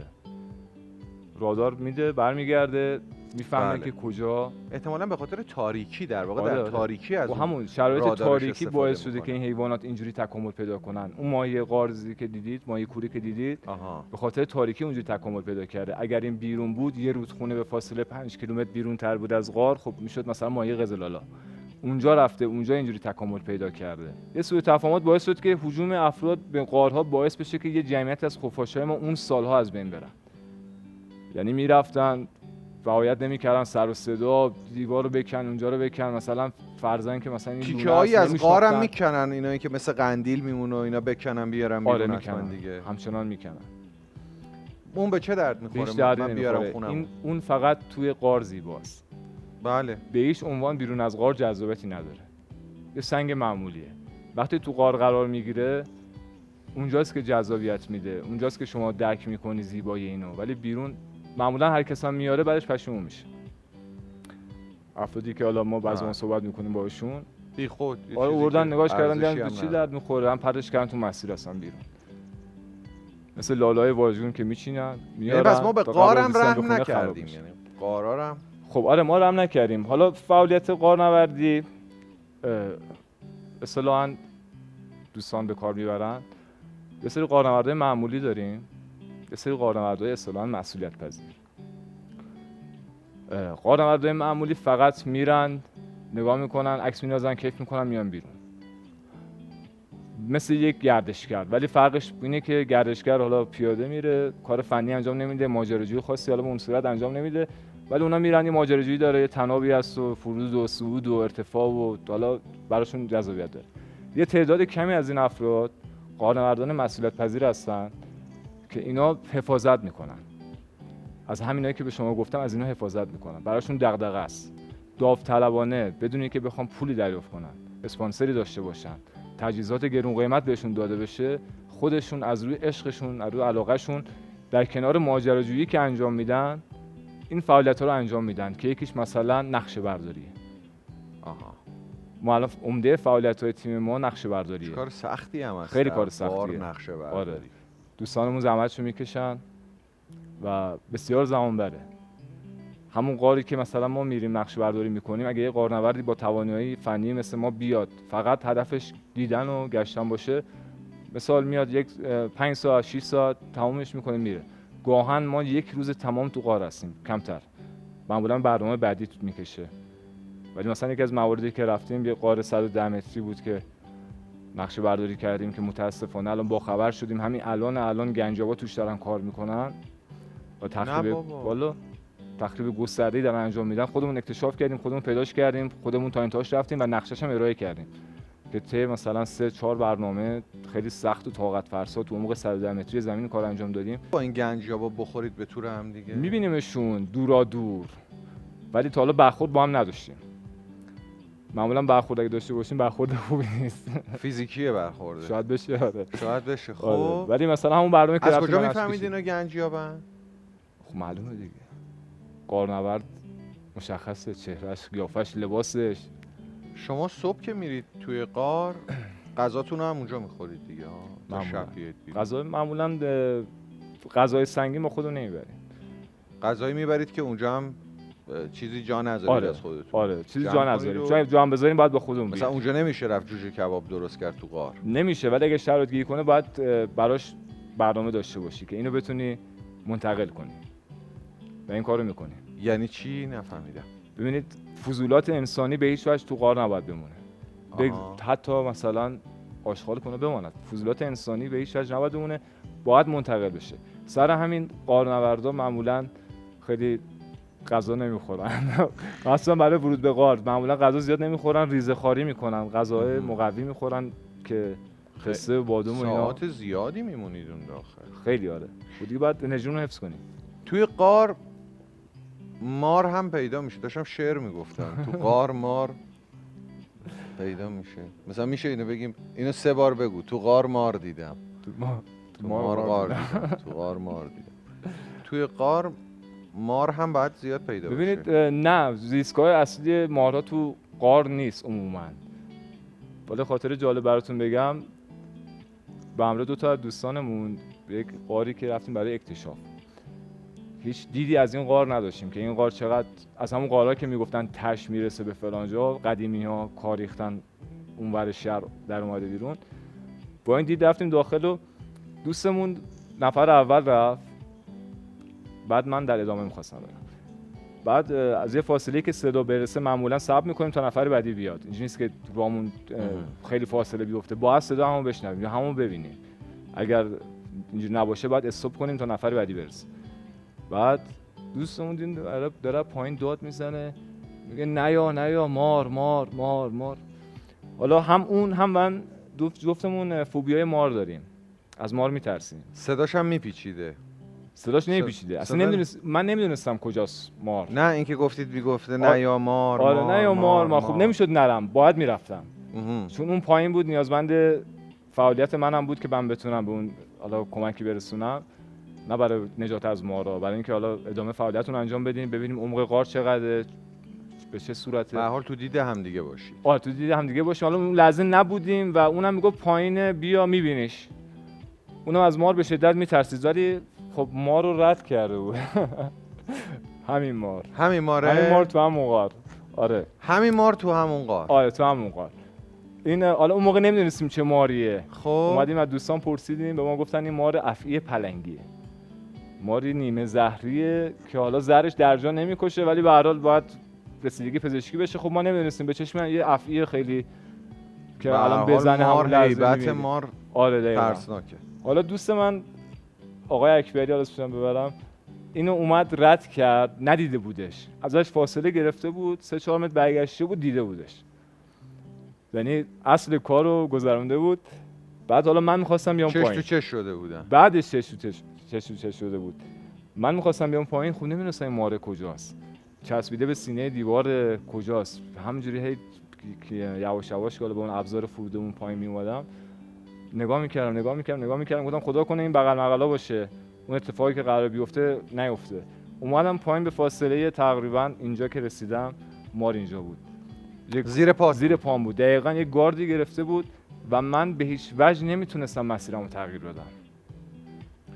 رادار میده برمیگرده میفهمه که کجا. احتمالاً به خاطر تاریکی، در واقع آره در تاریکی از همون شرایط تاریکی باعث شده که این حیوانات اینجوری تکامل پیدا کنن. اون ماهی قارزی که دیدید، ماهی کوری که دیدید، به خاطر تاریکی اونجوری تکامل پیدا کرده. اگر این بیرون بود، یه رودخونه به فاصله 5 کیلومتر بیرون تر بود از غار، خب میشد مثلا ماهی قزلالا. اونجا رفته، اونجا اینجوری تکامل پیدا کرده. یه سوء تفاهمات باعث شد که هجوم افراد به غارها باعث بشه که یه جمعیت از خفاش‌های ما اون سالها از بین برن. یعنی میرفتن رعایت نمی‌کردن، سر و صدا، دیوارو بکن، اونجا رو بکن، مثلا فرضاً که مثلا این تیکه‌هایی از غارم میکنن، اینایی که مثل قندیل میمونه و اینا بکنن بیارن بیرون. آره میکنن دیگه همچنان میکنن. اون به چه درد میخوره؟ من بیارم خونم. اون فقط توی غار زیباست. بله. به هیچ عنوان بیرون از غار جذابیتی نداره. یه سنگ معمولیه. وقتی تو غار قرار میگیره اونجاست که جذابیت میده، اونجاست که شما درک میکنی زیبایی اینو، ولی بیرون معمولا هر کس هم میاره بعدش پشیمون میشه. افرادی که حالا ما بعضی صحبت میکنیم باهاشون بی خود آره وردن نگاش کردن دیدن چی درد میخوره، هم پرش کردن تو مسیر هستن بیرون. مثل لالای واژگون که میچینن میارن. بس ما به غارم رحم نکردیم، یعنی غارا. خب آره ما رحم نکردیم. حالا فعالیت غارنوردی اصطلاحاً دوستان به کار میبرن. یه سری غارنوردای معمولی داریم، یه سری غارنوردای اصطلاحاً مسئولیت پذیر. غارنوردای معمولی فقط میرن نگاه میکنن، عکس میندازن، کیف میکنن، میان بیرون. مثل یک گردشگر، ولی فرقش اینه که گردشگر حالا پیاده میره، کار فنی انجام نمیده، ماجراجویی خاصی حالا به اون صورت انجام نمیده، ولی اونا میرن یه ماجراجویی داره، یه تنابی هست و فرود و صعود و ارتفاع و حالا براشون جذابیت داره. یه تعداد کمی از این افراد غارنوردان مسئولیت پذیر هستن که اینا حفاظت میکنن. از همینایی که به شما گفتم از اینا حفاظت میکنن. براشون دغدغه است. داوطلبانه بدون اینکه بخوام پولی دریافت کنن، اسپانسری داشته باشن، تجهیزات گرون قیمت بهشون داده بشه، خودشون از روی عشقشون، از روی علاقهشون در کنار ماجراجویی که انجام میدن این فعالیت‌ها رو انجام میدن که یکیش مثلا نقشه برداریه. آها. ما الان عمده فعالیت‌های تیم ما نقشه برداریه. کار سختی هم هست. خیلی کار سختیه. بار نقشه برداری. آره. دوستانمون زحمتشو میکشن و بسیار زمان بره. همون غاری که مثلا ما میریم نقشه برداری میکنیم، اگه یه غارنوردی با توانایی فنی مثل ما بیاد فقط هدفش دیدن و گشتن باشه، مثال میاد یک 5 ساعت 6 ساعت تمامش میکنه میره. گاهن ما یک روز تمام تو غار هستیم، کمتر. معمولا برنامه بعدی میکشه. ولی مثلا یکی از مواردی که رفتیم یه غار 110 متری بود که نقشه برداری کردیم که متاسفانه الان با خبر شدیم همین الان گنجابا توش دارن کار میکنن و تخریب گسترده‌ای دارن انجام میدن. خودمون اکتشاف کردیم، خودمون پیداش کردیم، خودمون تا اینتاش رفتیم و نقشه‌ش هم ارائه کردیم که طی مثلا 3-4 برنامه خیلی سخت و طاقت فرسا تو عمق 110 متری زمین کار انجام دادیم. با این گنجابا بخورید به تور هم دیگه میبینیمشون دورا دور، ولی تا حالا برخورد با هم نداشتیم. معمولا برخورد اگه داشته باشیم برخورد خوبی نیست. فیزیکیه برخورده. شاید بشه. آره. شاید بشه. خب آره. ولی مثلا همون برنامه که از رفتیم کجا میفهمید اینا گنجیابن؟ خب معلومه دیگه. غارنورد مشخصه، چهرهش، قیافش، لباسش. شما صبح که میرید توی غار غذاتون رو هم اونجا میخورید دیگه ها؟ تا شب بیاید بیرون. غذا معمولا غذای سنگین ما خودمون نمیبریم. غذایی میبرید که اونجا هم چیزی جا نذارید از خودتون. آره چیزی جا نذاریم. چون جا هم بذاریم باید با خودمون مثلا بیاریم. اونجا نمیشه رفت جوجه کباب درست کرد تو غار. نمیشه، ولی اگه شرایط گیری کنه باید براش برنامه داشته باشی که اینو بتونی منتقل کنی. و این کارو میکنی. یعنی چی؟ نفهمیدم. ببینید فضولات انسانی به هیچ وجه تو غار نباید بمونه. حتی مثلا آشغال کنه بماند. فضولات انسانی به هیچ وجه نباید بمونه، باید منتقل بشه. سر همین غارنوردا معمولا خیلی غذا نمیخورن. اصلا برای ورود به غار معمولا غذا زیاد نمیخورن، ریزه خواری میکنن، غذاهای مقوی میخورن که خسته و بادوم و اینا. ساعات زیادی میمونید اون داخل. خیلی آره. خودی باید انرژیمون رو حفظ کنیم. توی غار مار هم پیدا میشه. داشتم شعر میگفتم. تو غار مار پیدا میشه. مثلا میشه اینو بگیم، اینو 3 بار بگو. تو غار مار دیدم. تو غار دیدم. تو غار مار دیدم. توی غار مار هم باید زیاد پیدا بشه. ببینید نه، زیستگاه اصلی مارها تو غار نیست عموما. ولی خاطر جالب براتون بگم، با همراه 2 تا از دوستانمون به یک غاری که رفتیم برای اکتشاف، هیچ دیدی از این غار نداشتیم که این غار چقدر از همون غارها که میگفتن تش میرسه به فلان جا، قدیمی ها کار ریختن اونور شهر در اومده بیرون. با این دید رفتیم داخل و دوستمون نفر اول رفت، بعد من در ادامه می‌خواستم برم. بعد از یه فاصله که صدا برسه معمولا صبر می‌کنیم تا نفر بعدی بیاد. اینجوری نیست که رامون خیلی فاصله بیفته، باید صدا همون بشنویم یا همون ببینیم. اگر اینجوری نباشه باید استاپ کنیم تا نفر بعدی برسه. بعد دوستمون دید داره پایین داد میزنه، میگه نیا مار. حالا هم اون هم من جفتمون فوبیای مار داریم، از مار میترسیم. صداش هم میپیچیده. صداش نمیپیچیده اصلا. من نمیدونستم کجاست مار. نه اینکه گفتید میگفته نه یا مار. آره نه یا مار. خب نمیشد نرم، باید میرفتم. چون اون پایین بود، نیازمند فعالیت منم بود که من بتونم به اون حالا کمکی برسونم، نه برای نجات از مارا، برای اینکه حالا ادامه فعالیتتون انجام بدیم، ببینیم عمق غار چقدره، به چه صورته. به هر حال تو دید هم دیگه باشید. تو دید هم دیگه باشیم. حالا اون لحظه نبودیم و اونم میگفت پایینه بیا میبینیش. اونم از مار به شدت میترسید، ولی خب مار رو رد کرده بود. همین مار تو همون غار. آره همین مار تو همون غار. آره تو همون غار. این حالا اون موقع نمیدونستیم چه ماریه. خب اومدیم از دوستان پرسیدیم، به ما گفتن این مار افعی پلنگیه. ماری نیمه زهریه که حالا زهرش در جا نمیکشه، ولی به هر حال باید رسیدگی پزشکی بشه. خب ما نمیدونستیم، به چشم یه افعی خیلی که الان بزنه همون لحظه مار. آره ترسناکه. حالا دوست من آقای اکبری اسمشون ببرم، اینو اومد رد کرد، ندیده بودش، ازش فاصله گرفته بود، 3-4 متر برگشته بود دیده بودش، یعنی اصل کارو گذرونده بود. بعد حالا من می‌خواستم بیام پایین. چش تو چش شده بودن. بعدش چش تو چش شده بود. من می‌خواستم بیام پایین، خب نمی‌دونستم این ماره کجاست. چسبیده به سینه دیوار کجاست. همینجوری هی که یواش یواش که با اون ابزار فرودمون پایین میومدم نگاه میکردم گفتم خدا کنه این بغل مغلا باشه، اون اتفاقی که قرار بیفته نیفته. اومدم پایین به فاصله تقریبا اینجا که رسیدم مار اینجا بود، زیر پام بود، دقیقاً یه گاردی گرفته بود و من به هیچ وجه نمیتونستم مسیرمو تغییر بدم.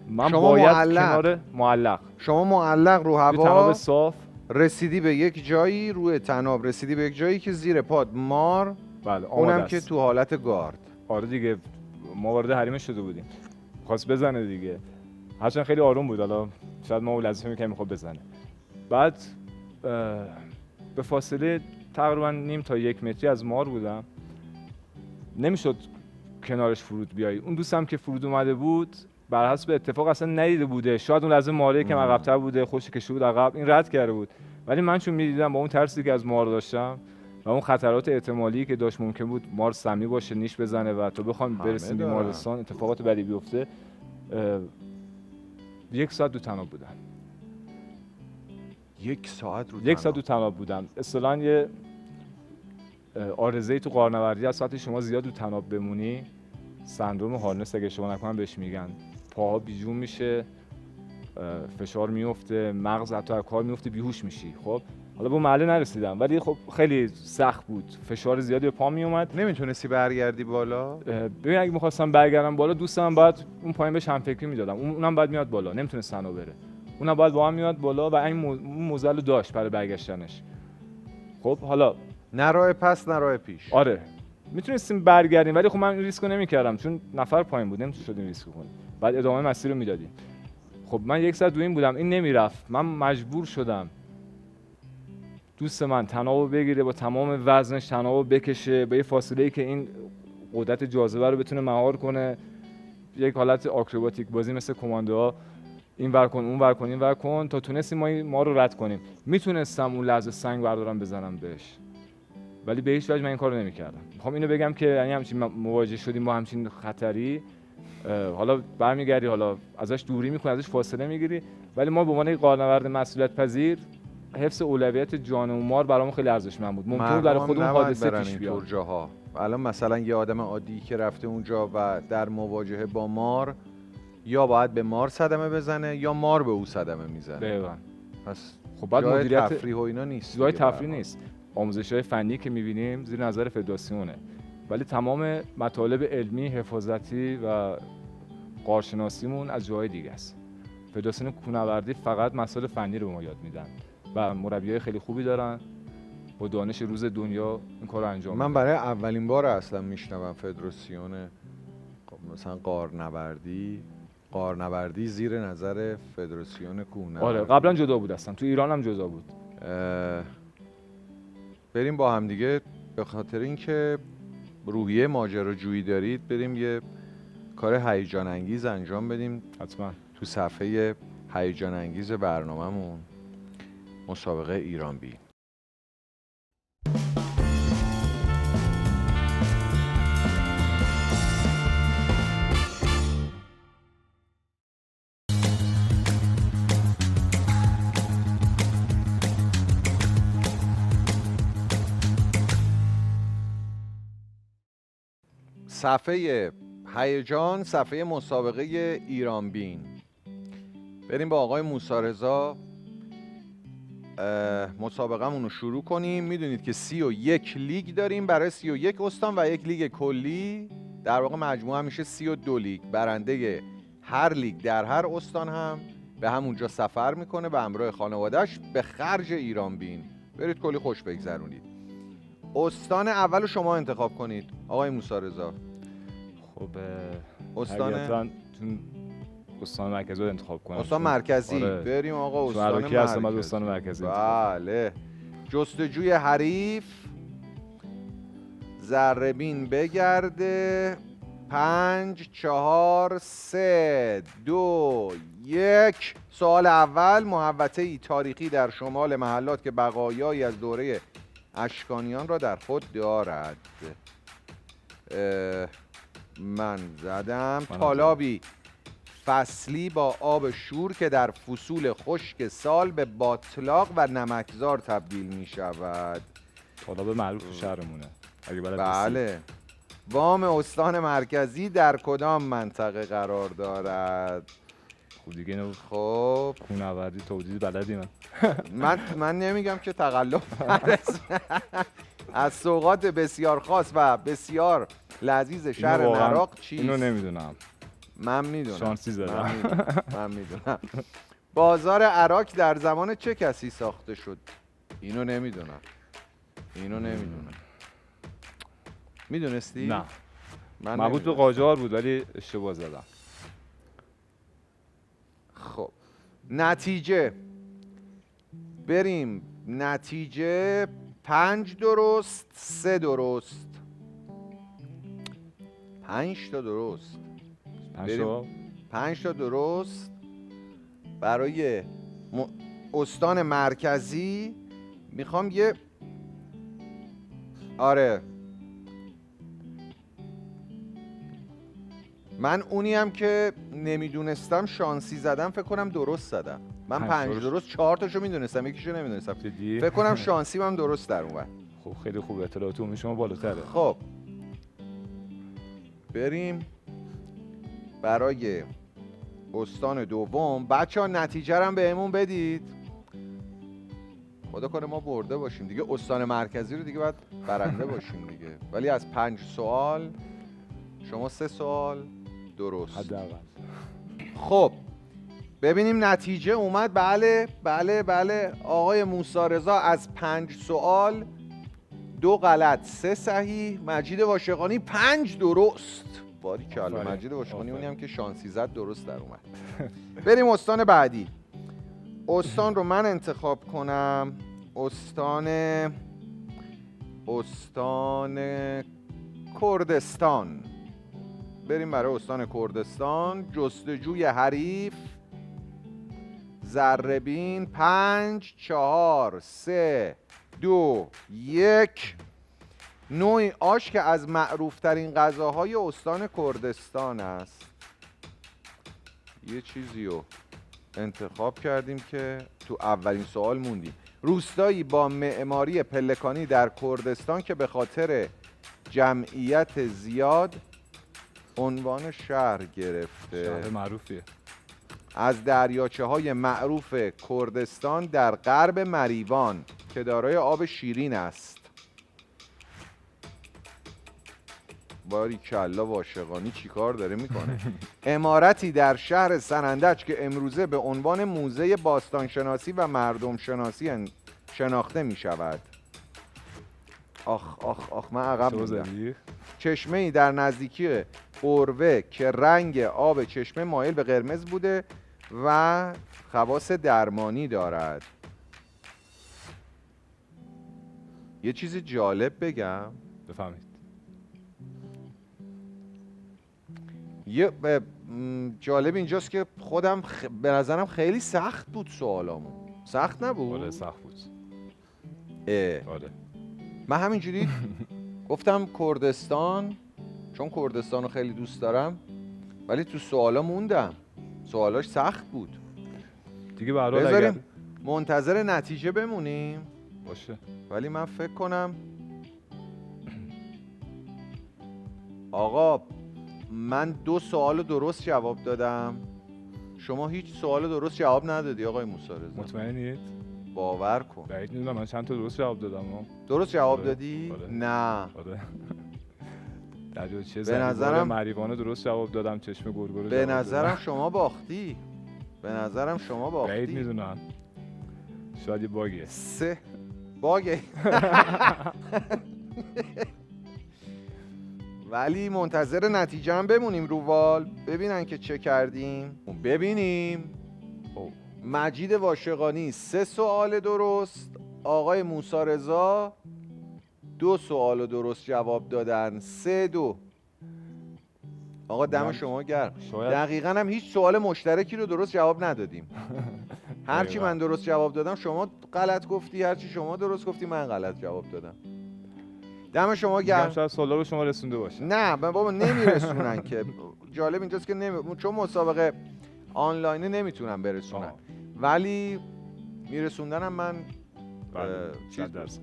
من شما باید معلق شما معلق رو هوا تناب صاف رسیدی به یک جایی، روی تناب رسیدی به یک جایی که زیر پاد مار، بله اونم که تو حالت گارد. آره دیگه، ما وارد حریم شده بودیم، خواست بزنه دیگه، هرچند خیلی آروم بود، حالا شاید ما لازم می‌کنیم میخواد بزنه. بعد به فاصله تقریبا نیم تا 1 متری از مار بودم، نمیشد کنارش فرود بیای. اون دوستم که فرود اومده بود بر حسب اتفاق اصلا ندیده بوده، شاید اون لحظه ماره که عقب‌تر بوده خوش کشیده بود عقب، این رد کرده بود. ولی من چون می‌دیدم با اون ترسی که از مار داشتم و اون خطرات احتمالی که داشت ممکن بود مار سمی باشه نیش بزنه و تو بخوام برسیم بیمارستان اتفاقات بدی بیفته، 1 ساعت دو تناب بودم. 1 ساعت رو 1 ساعت دو تناب بودم. اصطلاحاً یه آرزه‌ای تو غارنوردی از ساعت شما زیاد دو تناب بمونی، سندروم هارنس اگه اشتباه نکنم بهش میگن، پاها بیجون میشه، فشار میفته، مغز حتی از کار میفته، بیهوش میشی. خب حالا به محله نرسیدم ولی خب خیلی سخت بود، فشار زیادی به پا میومد. نمیتونستی برگردی بالا؟ ببین اگه می‌خواستم برگردم بالا دوستم بعد اون پایین بهش همفکری میدادم، اونم بعد میاد بالا، نمیتونست تنها بره، اونم بعد با هم میاد بالا و این موزل رو داشت برای برگشتنش. خب حالا نه راه پس نه راه پیش. آره میتونستیم برگردیم ولی خب من این ریسکو نمی‌کردم چون نفر پایین بود، نمی‌شد ریسک کنیم، بعد ادامه مسیر رو میدادیم. خب من 1 ساعت دویم بودم، این نمیرفت، من مجبور شدم دوست من تنابو بگیره، با تمام وزنش تنابو بکشه به یه فاصله‌ای که این قدرت جاذبه رو بتونه مهار کنه، یک حالت آکروباتیک بازی مثل کماندوها، این ور کن اون ور کن این ور کن تا تونستیم ما رو رد کنیم. میتونستم اون لحظه سنگ بردارم بزنم بهش ولی به هیچ وجه من این کارو نمی‌کردم. میخوام اینو بگم که یعنی همچین مواجه شدیم با همچین خطری، حالا برمیگردی حالا ازش دوری می‌کنی، ازش فاصله می‌گیری، ولی ما به عنوان غارنورد مسئولیت پذیر حفظ اولویت جان و مال برامون خیلی ارزشمند بود. ممکن برای خودمون حادثه پیش بیاد. جاها الان مثلا یه آدم عادی که رفته اونجا و در مواجهه با مار یا باید به مار صدمه بزنه یا مار به او صدمه میزنه. دقیقاً. پس خب بعد جای مدیریت تفریح و اینا نیست. جای تفریح نیست. آموزش‌های فنی که می‌بینیم زیر نظر فدراسیونه، ولی تمام مطالب علمی، حفاظتی و غارشناسیمون از جای دیگه است. فدراسیون کوهنوردی فقط مسائل فنی رو به ما یاد میدن و مربیای خیلی خوبی دارن با دانش روز دنیا این کارو انجام میدن. من برای اولین بار اصلا میشنوم فدراسیون مثلا غارنوردی زیر نظر فدراسیون کوهنوردی. آره قبلا جدا بود اصلا، تو ایران هم جدا بود. بریم با هم دیگه به خاطر اینکه روحیه ماجراجویی دارید بریم یه کار هیجان انگیز انجام بدیم. حتما تو صفحه هیجان انگیز برنامه‌مون مسابقه ایران بین. صفحه هیجان، صفحه مسابقه ایران بین. بریم با آقای موسی رضا مسابقه‌مون رو شروع کنیم. میدونید که 31 لیگ داریم برای 31 استان و یک لیگ کلی، در واقع مجموعه میشه 32 لیگ. برنده هر لیگ در هر استان هم به همونجا سفر میکنه به همراه خانواده‌اش به خرج ایران بین. برید کلی خوش بگذرونید. استان اول رو شما انتخاب کنید آقای موسی رضا. خب استان مرکزی رو انتخاب کنم. استان مرکزی. آره. بریم آقا استان مرکزی. بله. جستجوی حریف، ذره‌بین بگرده، 5 4 3 2 1. سوال اول، محوطه‌ای تاریخی در شمال محلات که بقایایی از دوره اشکانیان را در خود دارد. من زدم. تالابی فصلی با آب شور که در فصول خشک سال به باطلاق و نمکزار تبدیل می شود. طالب معروف شهرمونه اگه بلد بله. وام استان مرکزی در کدام منطقه قرار دارد؟ خب دیگه اینو خب کوهنوردی توضیح بلدی من نمیگم که تقلب نرس. از سوغات بسیار خاص و بسیار لذیذ شهر اینو واقعاً نراق چیست؟ اینو نمیدونم. من میدونم. شانسی زدم. من میدونم. بازار عراق در زمان چه کسی ساخته شد؟ اینو نمیدونم. میدونستی؟ نه. من مربوط به نمیدونم. قاجار بود ولی اشتباه زدم. خب نتیجه بریم. نتیجه 5 درست 3 درست. 5 تا درست. 5 تا درست برای استان مرکزی. میخوام یه آره من اونی هم که نمیدونستم شانسی زدم فکر کنم درست زدم. من 5 درست 4 تاشو میدونستم یکیشو نمیدونستم. فکر کنم شانسی هم درست در اومد. خب خیلی خوب اطلاعات عمومی شما بالاتره. خب بریم برای استان دوم. بچه‌ها نتیجه رو هم بهمون بدید. خدا کنه ما برده باشیم دیگه. استان مرکزی رو دیگه باید برنده باشیم دیگه. ولی از 5 سوال شما 3 سوال درست. حداقل. خب ببینیم نتیجه اومد. بله آقای موسی رضا از 5 سوال 2 غلط 3 صحیح. مجید واشقانی 5 درست. باریکلا. مجید واشقانی اونی هم که شانسی زد درست در اومد. بریم استان بعدی. استان رو من انتخاب کنم. استان کردستان. بریم برای استان کردستان. جستجوی حریف. ذره‌بین. 5 4 3 2 1. نوعی آش که از معروفترین غذاهای استان کردستان است. یه چیزی رو انتخاب کردیم که تو اولین سوال موندیم. روستایی با معماری پلکانی در کردستان که به خاطر جمعیت زیاد عنوان شهر گرفته. شهر معروفیه. از دریاچه‌های معروف کردستان در غرب مریوان که دارای آب شیرین است. باریکلا واشقانی چیکار داره میکنه. عمارتی در شهر سنندج که امروزه به عنوان موزه باستانشناسی و مردم شناسی شناخته می شود. آخ من عقب موندم. چشمه‌ای در نزدیکی اوروه که رنگ آب چشمه مایل به قرمز بوده و خواص درمانی دارد. یه چیز جالب بگم. بفهمید. یه جالب اینجاست که خودم به نظرم خیلی سخت بود سوالامون. سخت نبود؟ آره سخت بود. آره. من همینجوری گفتم کردستان چون کردستان رو خیلی دوست دارم ولی تو سوالا موندم. سوالاش سخت بود. دیگه به هر حال بذاریم منتظر نتیجه بمونیم. باشه. ولی من فکر کنم آقا من 2 سوال درست جواب دادم. شما هیچ سوال درست جواب ندادی آقای موسی رضا. مطمئنید؟ باور کن. بعید میدونم. من چند تا درست جواب دادم. درست جواب آره. دادی؟ آره. نه. آره. دریاچه به نظرم مریوان درست جواب دادم. چشم گرگرو به نظرم شما باختی. بعید میدونم. شاید یه باگیه. 3 باگه. ولی منتظر نتیجه هم بمونیم رو وال ببینن که چه کردیم. ببینیم. مجید واشقانی 3 سوال درست. آقای موسی رضا 2 سوال درست جواب دادن. 3-2. آقا دم شما گرم. دقیقاً هم هیچ سوال مشترکی رو درست جواب ندادیم. هرچی من درست جواب دادم شما غلط گفتی، هرچی شما درست گفتی من غلط جواب دادم. دم شما گرم. شاید سوالا رو شما رسونده باشه. نه بابا نمیرسونن که. جالب اینجاست که چون مسابقه آنلاینه نمیتونم برسونم، ولی میرسوندنم من چیز 100%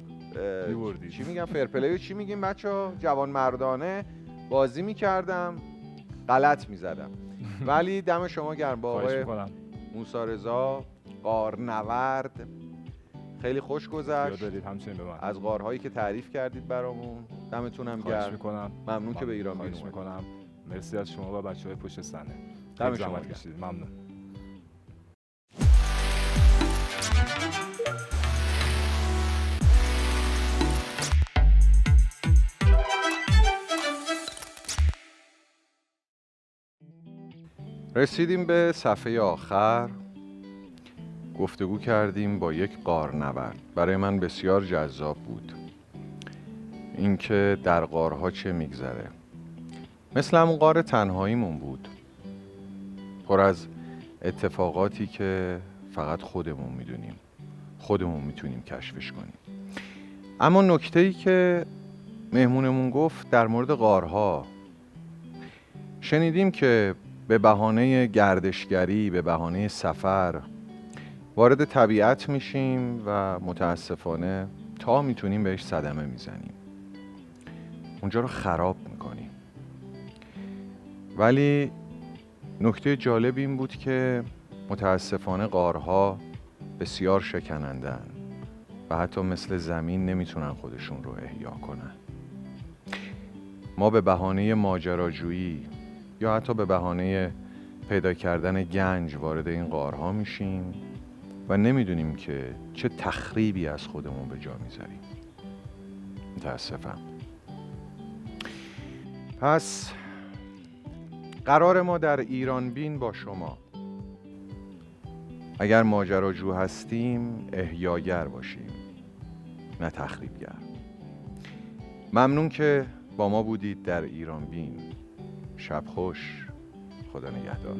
می‌بردی. چی میگم فرپلی، چی میگیم بچه‌ها، جوان مردانه بازی میکردم، غلط میزدم. ولی دم شما گرم با آقای موسی رضا غارنورد، خیلی خوش گذشت. از غارهایی که تعریف کردید برامون دمتونم گرم. ممنون که به ایران بینید. مرسی از شما و بچه‌های پشت صحنه. دم شما زحمت کشیدید. ممنون. رسیدیم به صفحه آخر. گفتگو کردیم با یک غارنورد. برای من بسیار جذاب بود اینکه در غارها چه میگذره. مثل همون غار تنهاییمون بود، پر از اتفاقاتی که فقط خودمون میدونیم، خودمون میتونیم کشفش کنیم. اما نکته‌ای که مهمونمون گفت در مورد غارها، شنیدیم که به بهانه گردشگری، به بهانه سفر وارد طبیعت میشیم و متاسفانه تا میتونیم بهش صدمه میزنیم، اونجا رو خراب میکنیم. ولی نکته جالب این بود که متاسفانه غارها بسیار شکنندن و حتی مثل زمین نمیتونن خودشون رو احیا کنن. ما به بهانه ماجراجویی یا حتی به بهانه پیدا کردن گنج وارد این غارها میشیم و نمیدونیم که چه تخریبی از خودمون به جا میذاریم. متاسفم. پس قرار ما در ایران بین با شما، اگر ماجراجو هستیم احیاگر باشیم نه تخریبگر. ممنون که با ما بودید در ایران بین. شب خوش، خدا نگهدار.